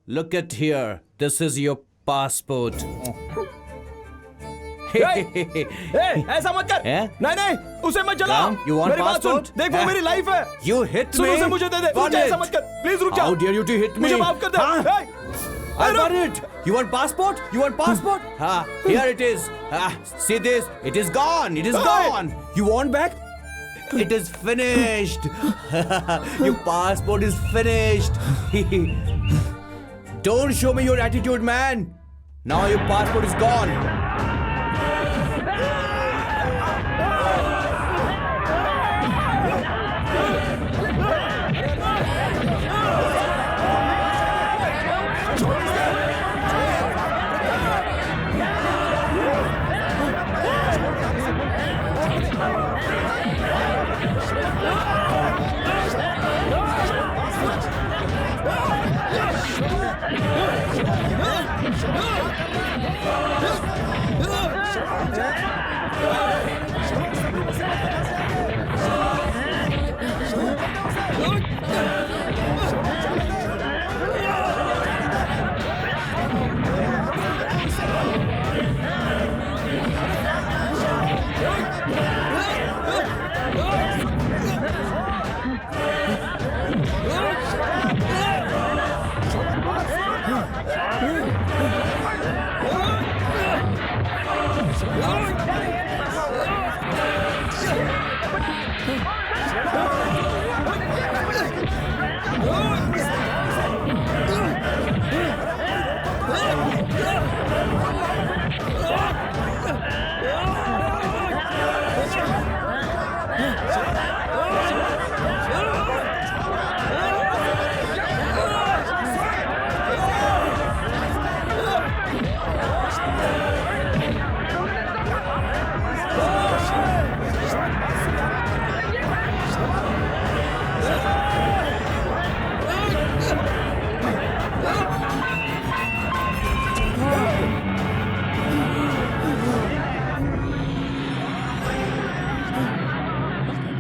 look at here. This is your passport. ऐसा मत कर। नहीं नहीं, उसे मत जला। You want मेरी बात सुन, passport? देख वो मेरी लाइफ है। You hit soon me. उसे मुझे दे दे। रुक जा, ऐसा मत कर, प्लीज रुक जा। How dare you to hit me? मुझे माफ कर दे। I want it. You want passport? You want passport? Here it is. See this? It is gone. It is gone. You want back? It is finished. Your passport is finished. Don't show me your attitude, man. Now your passport is gone.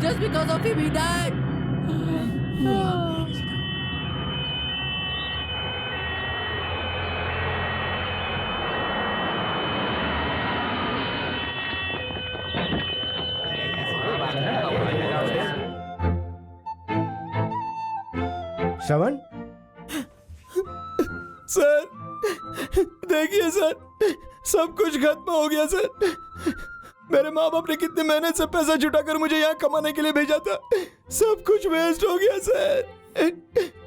Just because of him, he died. Shravan, sir देखिए sir, सब कुछ खत्म हो गया sir. मेरे माँ बाप ने कितने मेहनत से पैसा जुटाकर मुझे यहाँ कमाने के लिए भेजा था, सब कुछ वेस्ट हो गया सर।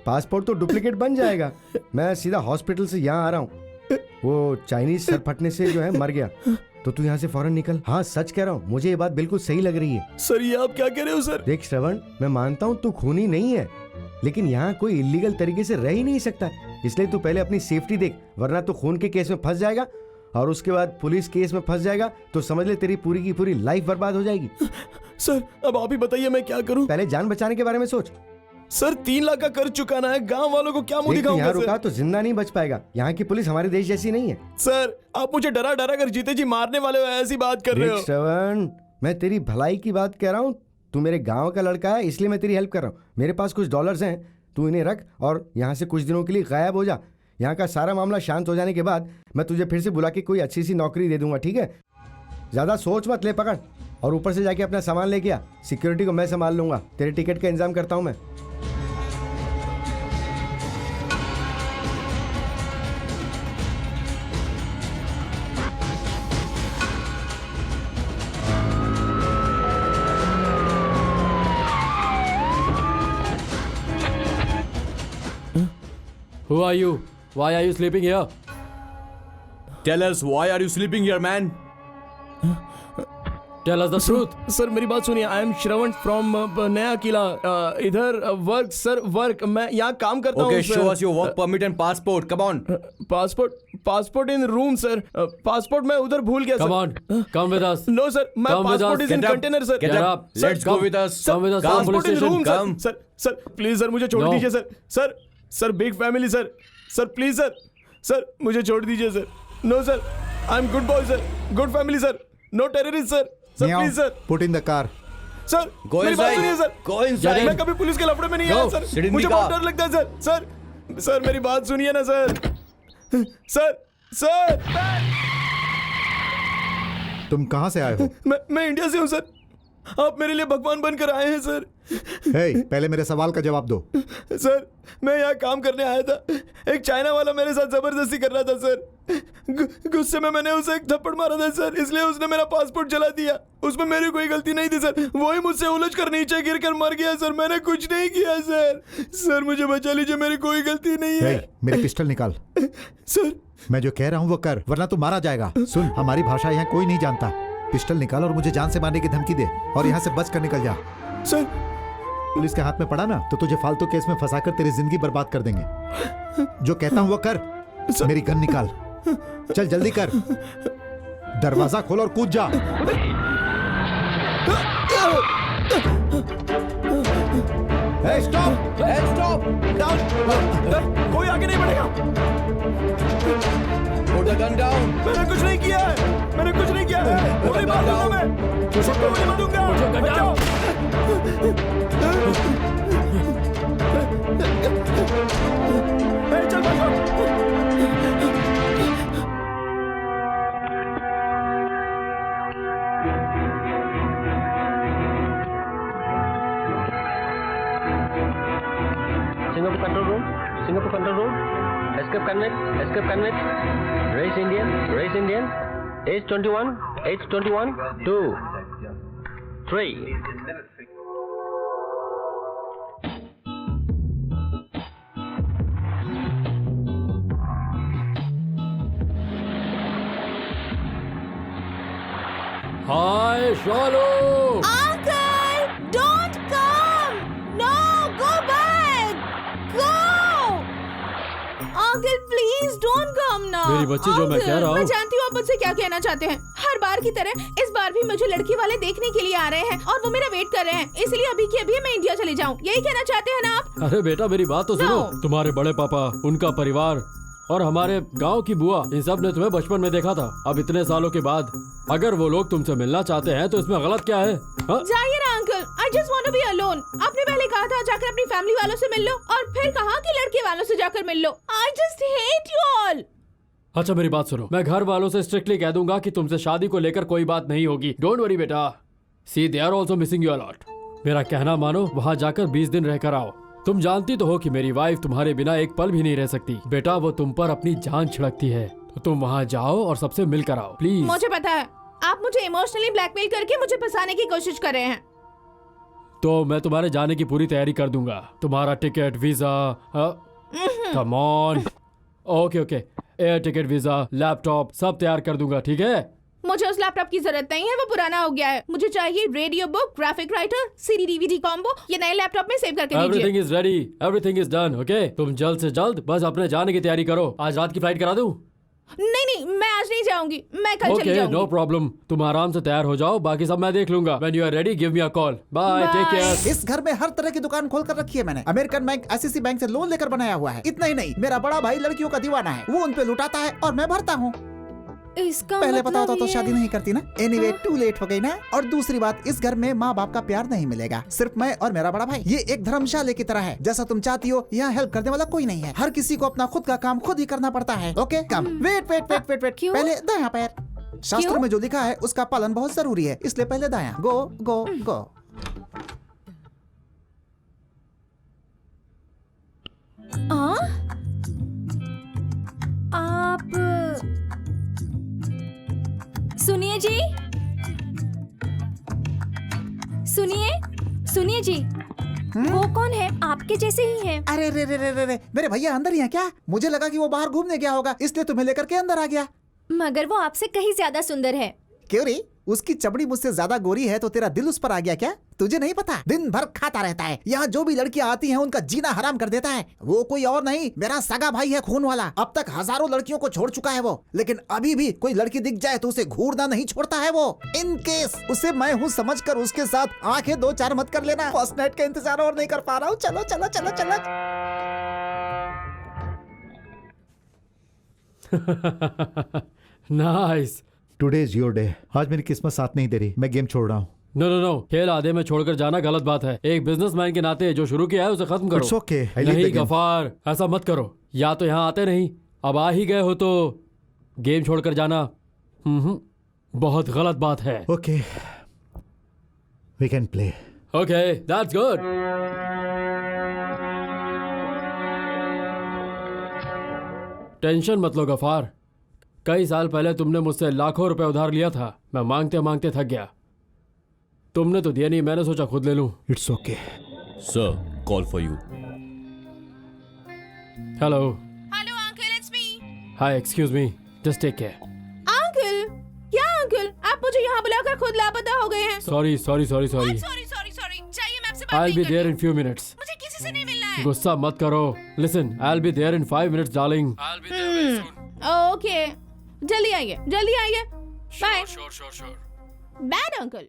पासपोर्ट तो डुप्लीकेट बन जाएगा। मैं सीधा हॉस्पिटल से यहाँ आ रहा हूँ। वो चाइनीज सर फटने से जो है मर गया, तो तू यहाँ से फौरन निकल। हाँ सच कह रहा हूँ, मुझे ये बात बिल्कुल सही लग रही है। सर ये आप क्या कह रहे हो सर? देख श्रवण, मैं मानता हूँ तू खूनी नहीं है, लेकिन यहाँ कोई इलीगल तरीके से रह ही नहीं सकता, इसलिए तू पहले अपनी सेफ्टी देख, वरना तू खून के केस में फंस जाएगा और उसके बाद पुलिस केस में फंस जाएगा तो समझ ले तेरी पूरी की पूरी लाइफ बर्बाद हो जाएगी। सर अब आप ही बताइए मैं क्या करूं? पहले जान बचाने के बारे में सोच। सर 3 लाख का कर्ज चुकाना है, गांव वालों को क्या मुंह दिखाऊंगा? यहाँ रुका तो जिंदा नहीं बच पाएगा। यहाँ की पुलिस हमारे देश जैसी नहीं है। सर आप मुझे डरा डरा कर जीते जी मारने वाले हो, ऐसी बात कर रहे हो? श्रवण, मैं तेरी भलाई की बात कह रहा हूँ। तू मेरे गाँव का लड़का है, इसलिए मैं तेरी हेल्प कर रहा हूँ। मेरे पास कुछ डॉलर्स हैं, तू इन्हें रख और यहाँ से कुछ दिनों के लिए गायब हो जा। यहाँ का सारा मामला शांत हो जाने के बाद मैं तुझे फिर से बुला के कोई अच्छी सी नौकरी दे दूंगा, ठीक है? ज़्यादा सोच मत, ले पकड़ और ऊपर से जाके अपना सामान लेके आ। सिक्योरिटी को मैं संभाल लूंगा, तेरे टिकट का इंतजाम करता हूँ मैं। Who are you? Why are you sleeping here? Tell us, why are you sleeping here, man? Tell us the truth. Sir मेरी बात सुनिए, आई एम श्रवण फ्रॉम नया किला। इधर वर्क सर, वर्क। मैं यहाँ काम करता हूँ। Okay, show us your work permit and passport. Come on. Passport in room sir. Passport मैं उधर भूल गया। Come on, come with us. No sir, my Come with passport us. Is in Get up. Container sir. Get Get up. up. Let's go with us. Come with us. Come. Come. Passport in room Come. Sir. Please sir मुझे छोड़ No. दीजिए सर। Sir big family sir please sir मुझे छोड़ दीजिए sir. No sir, I am good boy sir, good family sir, no terrorist sir please sir. Put in the car. Sir Go मेरी बात inside. सुनिए सर। Go inside. मैं कभी police के लफड़े में नहीं Go. आया Sit सर, in मुझे the बहुत car. डर लगता है सर। सर मेरी बात सुनिए ना सर। सर सर तुम कहाँ से आए हो? मैं इंडिया से हूँ सर। आप मेरे लिए भगवान बनकर आए हैं सर। हे, पहले मेरे सवाल का जवाब दो। सर मैं यहाँ काम करने आया था। एक चाइना वाला मेरे साथ जबरदस्ती कर रहा था सर। गुस्से में मैंने उसे एक थप्पड़ मारा था सर, इसलिए उसने मेरा पासपोर्ट जला दिया। उसमें मेरी कोई गलती नहीं थी सर। वही मुझसे उलझ कर नीचे गिर कर मर गया सर। मैंने कुछ नहीं किया सर। सर मुझे बचा लीजिए, मेरी कोई गलती नहीं है। हे, मेरी पिस्टल निकाल। सर मैं जो कह रहा हूँ वो कर, वरना तू मारा जाएगा। सुन, हमारी भाषा यहाँ कोई नहीं जानता। पिस्टल निकाल और मुझे जान से मारने की धमकी दे, और यहाँ से बच कर निकल जा। सर पुलिस के हाथ में पड़ा ना तो तुझे फालतू केस में फंसाकर तेरी जिंदगी बर्बाद कर देंगे। जो कहता हूँ वो कर। मेरी गन निकाल, चल जल्दी कर। दरवाजा खोल और कूद जा। Hey, stop! Hey, stop! Down! कोई आगे नहीं बढ़ेगा। Put the gun down! मैंने कुछ नहीं किया है। मैंने कुछ नहीं किया है। गोली मार दूंगा मैं। सबको गोली मार दूंगा। बचाओ। ए, चल भागो। Singapore control room. Singapore control room. Escape convict. Escape convict. Race Indian. Race Indian. Age 21. Age 21. 2. 3. Hi Shalu. Uncle, don't come! No, go back! Go! Uncle, please don't come now. मेरी बच्ची, जो मैं Uncle, कह रहा हूँ। मैं जानती हूँ आप मुझसे क्या कहना चाहते हैं। हर बार की तरह इस बार भी मुझे लड़की वाले देखने के लिए आ रहे हैं और वो मेरा वेट कर रहे हैं, इसलिए अभी की अभी मैं इंडिया चली जाऊँ। यही कहना चाहते हैं ना आप? अरे बेटा, मेरी बात तो सुनो। No. तुम्हारे बड़े पापा, उनका परिवार और हमारे गांव की बुआ, इन सब ने तुम्हें बचपन में देखा था। अब इतने सालों के बाद अगर वो लोग तुमसे मिलना चाहते हैं तो इसमें गलत क्या है? हाँ? जाइए ना uncle, I just want to be alone. आपने पहले कहा था जाकर अपनी फैमिली वालों से मिल लो और फिर कहा कि लड़के वालों से जाकर मिल लो। I just hate you all. अच्छा मेरी बात सुनो, मैं घर वालों से स्ट्रिक्टली कह दूंगा कि तुमसे शादी को लेकर कोई बात नहीं होगी। डोंट वरी बेटा। See they are also missing you a lot. मेरा कहना मानो, वहाँ जाकर 20 दिन रहकर आओ। तुम जानती तो हो कि मेरी वाइफ तुम्हारे बिना एक पल भी नहीं रह सकती। बेटा वो तुम पर अपनी जान छिड़कती है, तो तुम वहाँ जाओ और सबसे मिलकर आओ प्लीज। मुझे पता है आप मुझे इमोशनली ब्लैकमेल करके मुझे फंसाने की कोशिश कर रहे हैं। तो मैं तुम्हारे जाने की पूरी तैयारी कर दूंगा। तुम्हारा ticket, visa, come on. Okay okay, air ticket, visa, laptop सब तैयार कर दूंगा, ठीक है? मुझे उस लैपटॉप की जरूरत नहीं है, वो पुराना हो गया है। मुझे चाहिए radio book, graphic writer, CD DVD combo. ये नए लैपटॉप में सेव करके दीजिए। Everything is ready, everything is done. Okay, तुम जल्द से जल्द बस अपने जाने की तैयारी करो। आज रात की फ्लाइट करा दूं? नहीं नहीं, मैं आज नहीं जाऊंगी, मैं कल चली ओके, जाऊंगी। No problem. तुम आराम से तैयार हो जाओ, बाकी सब मैं देख लूंगा। When you are ready give me a call. Bye, take care. इस घर में हर तरह की दुकान खोल कर रखी है मैंने। अमेरिकन बैंक, आईसीसी बैंक से लोन लेकर बनाया हुआ है। इतना ही नहीं, मेरा बड़ा भाई लड़कियों का दीवाना है। वो उन पे लुटाता है और मैं भरता हूँ। इसका पहले मतलब पता होता तो ये- शादी नहीं करती ना। एनीवे, टू लेट हो गई ना। और दूसरी बात, इस घर में माँ बाप का प्यार नहीं मिलेगा, सिर्फ मैं और मेरा बड़ा भाई। ये एक धर्मशाला की तरह है, जैसा तुम चाहती हो। यहाँ हेल्प करने वाला कोई नहीं है। हर किसी को अपना खुद का काम खुद ही करना पड़ता है। Okay, come. Wait wait wait wait wait, क्यों? पहले दायां पैर। शास्त्रों क्यों? में जो लिखा है उसका पालन बहुत जरूरी है, इसलिए पहले दायां। गो गो गो। आप सुनिए जी, सुनिए सुनिए जी। वो कौन है? आपके जैसे ही है। अरे रे रे रे रे रे, मेरे भैया अंदर ही हैं क्या? मुझे लगा कि वो बाहर घूमने गया होगा, इसलिए तुम्हें लेकर के अंदर आ गया। मगर वो आपसे कहीं ज्यादा सुंदर है। क्यों रे? उसकी चमड़ी मुझसे ज्यादा गोरी है तो तेरा दिल उस पर आ गया क्या? तुझे नहीं पता, दिन भर खाता रहता है। यहाँ जो भी लड़कियाँ आती हैं उनका जीना हराम कर देता है। वो कोई और नहीं, मेरा सगा भाई है, खून वाला। अब तक हजारों लड़कियों को छोड़ चुका है वो, लेकिन अभी भी कोई लड़की दिख जाए तो उसे घूरना नहीं छोड़ता है वो। इन केस उसे मैं हूँ समझकर उसके साथ आंखें दो चार मत कर लेना। फर्स्ट नाइट का इंतजार और नहीं कर पा रहा हूँ। चलो चलो चलो चलो। Nice. Today is your day. आज मेरी किस्मत साथ नहीं दे रही, मैं गेम छोड़ रहा हूँ। नो नो नो, खेल आधे में छोड़कर जाना गलत बात है। एक बिजनेसमैन के नाते जो शुरू किया है उसे खत्म इट्स करो। ओके, नहीं गफार, ऐसा मत करो। या तो यहाँ आते नहीं, अब आ ही गए हो तो गेम छोड़कर जाना बहुत गलत बात है। Okay, we can play. Okay, that's good. Tension मत लो गफार। कई साल पहले तुमने मुझसे लाखों रुपए उधार लिया था। मैं मांगते मांगते थक गया। तुमने तो दिया नहीं, मैंने सोचा खुद ले लूं। It's okay. Sir, call for you. Hello. Hello uncle, it's me. Hi, excuse me, just take care. Uncle, क्या अंकल, आप मुझे यहाँ बुलाकर खुद लापता हो गए हैं। Sorry sorry sorry sorry. Sorry sorry sorry, चाहिए मैं आपसे बात आई नहीं बी करती। There in few minutes. मुझे किसी से नहीं मिलना है। गुस्सा मत करो। Listen, I be there in 5 minutes darling. I be there very soon. Okay, जल्दी आइए, जल्दी आइए। Bye. Sure sure sure. Bad uncle.